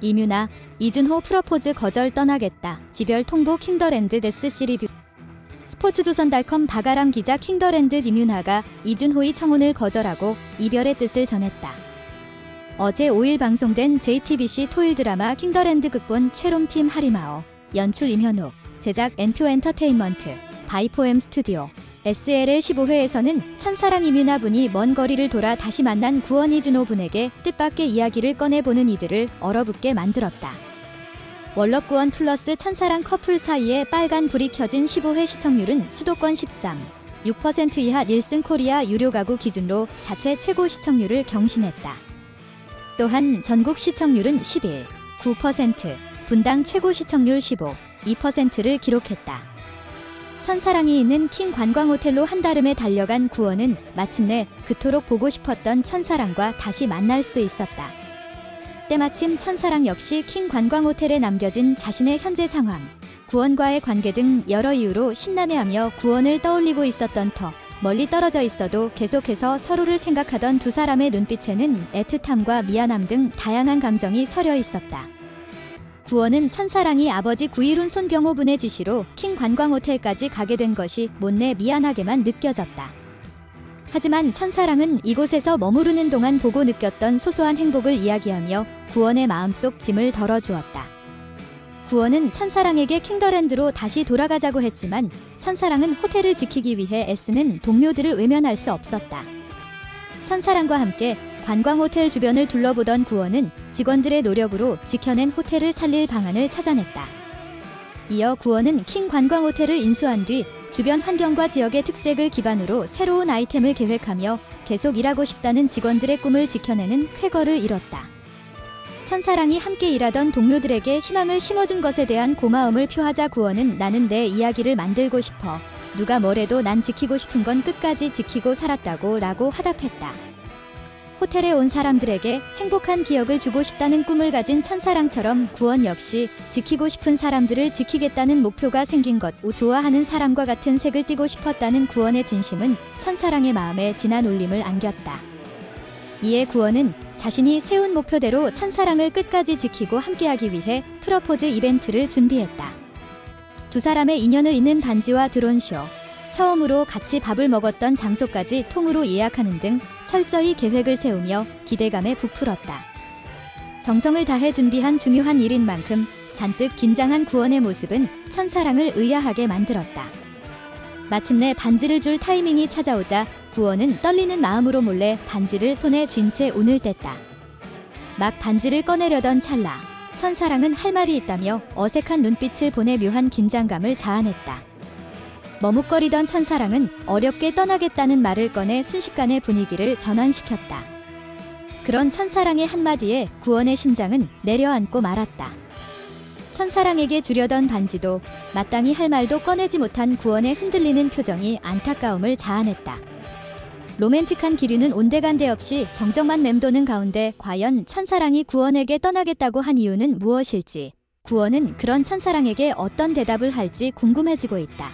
이뮤나, 이준호 프러포즈 거절 떠나겠다. 지별 통보 킹더랜드 데스시 리뷰. 스포츠조선닷컴 박아람 기자. 킹더랜드 이뮤나가 이준호의 청혼을 거절하고 이별의 뜻을 전했다. 어제 5일 방송된 JTBC 토일 드라마 킹더랜드 극본 최롬팀 하리마오, 연출 임현욱, 제작 엔표 엔터테인먼트, 바이포엠 스튜디오, SLL 15회에서는 첫사랑 이뮤나 분이 먼 거리를 돌아 다시 만난 구원 이준호 분에게 뜻밖의 이야기를 꺼내보는 이들을 얼어붙게 만들었다. 월럽구원 플러스 첫사랑 커플 사이에 빨간 불이 켜진 15회 시청률은 수도권 13.6% 이하 닐슨 코리아 유료 가구 기준으로 자체 최고 시청률을 경신했다. 또한 전국 시청률은 11.9%, 분당 최고 시청률 15.2%를 기록했다. 첫사랑이 있는 킹 관광호텔로 한달음에 달려간 구원은 마침내 그토록 보고 싶었던 첫사랑과 다시 만날 수 있었다. 때마침 첫사랑 역시 킹 관광호텔에 남겨진 자신의 현재 상황, 구원과의 관계 등 여러 이유로 심란해하며 구원을 떠올리고 있었던 터, 멀리 떨어져 있어도 계속해서 서로를 생각하던 두 사람의 눈빛에는 애틋함과 미안함 등 다양한 감정이 서려 있었다. 구원은 첫사랑이 아버지 구일훈 손병호분의 지시로 킹 관광호텔까지 가게 된 것이 못내 미안하게만 느껴졌다. 하지만 첫사랑은 이곳에서 머무르는 동안 보고 느꼈던 소소한 행복을 이야기하며 구원의 마음속 짐을 덜어주었다. 구원은 첫사랑에게 킹더랜드로 다시 돌아가자고 했지만 첫사랑은 호텔을 지키기 위해 애쓰는 동료들을 외면할 수 없었다. 첫사랑과 함께 관광호텔 주변을 둘러보던 구원은 직원들의 노력으로 지켜낸 호텔을 살릴 방안을 찾아냈다. 이어 구원은 킹 관광호텔을 인수한 뒤 주변 환경과 지역의 특색을 기반으로 새로운 아이템을 계획하며 계속 일하고 싶다는 직원들의 꿈을 지켜내는 쾌거를 이뤘다. 첫사랑이 함께 일하던 동료들에게 희망을 심어준 것에 대한 고마움을 표하자 구원은 나는 내 이야기를 만들고 싶어. 누가 뭐래도 난 지키고 싶은 건 끝까지 지키고 살았다고 라고 화답했다. 호텔에 온 사람들에게 행복한 기억을 주고 싶다는 꿈을 가진 첫사랑처럼 구원 역시 지키고 싶은 사람들을 지키겠다는 목표가 생긴 것, 좋아하는 사람과 같은 색을 띠고 싶었다는 구원의 진심은 첫사랑의 마음에 진한 울림을 안겼다. 이에 구원은 자신이 세운 목표대로 첫사랑을 끝까지 지키고 함께하기 위해 프러포즈 이벤트를 준비했다. 두 사람의 인연을 잇는 반지와 드론쇼, 처음으로 같이 밥을 먹었던 장소까지 통으로 예약하는 등 철저히 계획을 세우며 기대감에 부풀었다. 정성을 다해 준비한 중요한 일인 만큼 잔뜩 긴장한 구원의 모습은 첫사랑을 의아하게 만들었다. 마침내 반지를 줄 타이밍이 찾아오자 구원은 떨리는 마음으로 몰래 반지를 손에 쥔 채 운을 뗐다. 막 반지를 꺼내려던 찰나, 첫사랑은 할 말이 있다며 어색한 눈빛을 보내 묘한 긴장감을 자아냈다. 머뭇거리던 첫사랑은 어렵게 떠나겠다는 말을 꺼내 순식간에 분위기를 전환시켰다. 그런 첫사랑의 한마디에 구원의 심장은 내려앉고 말았다. 첫사랑에게 주려던 반지도 마땅히 할 말도 꺼내지 못한 구원의 흔들리는 표정이 안타까움을 자아냈다. 로맨틱한 기류는 온데간데 없이 정적만 맴도는 가운데 과연 첫사랑이 구원에게 떠나겠다고 한 이유는 무엇일지, 구원은 그런 첫사랑에게 어떤 대답을 할지 궁금해지고 있다.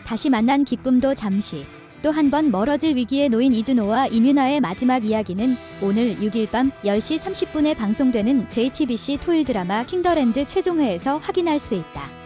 다시 만난 기쁨도 잠시, 또 한 번 멀어질 위기에 놓인 이준호와 이뮤나의 마지막 이야기는 오늘 6일 밤 10시 30분에 방송되는 JTBC 토일 드라마 킹더랜드 최종회에서 확인할 수 있다.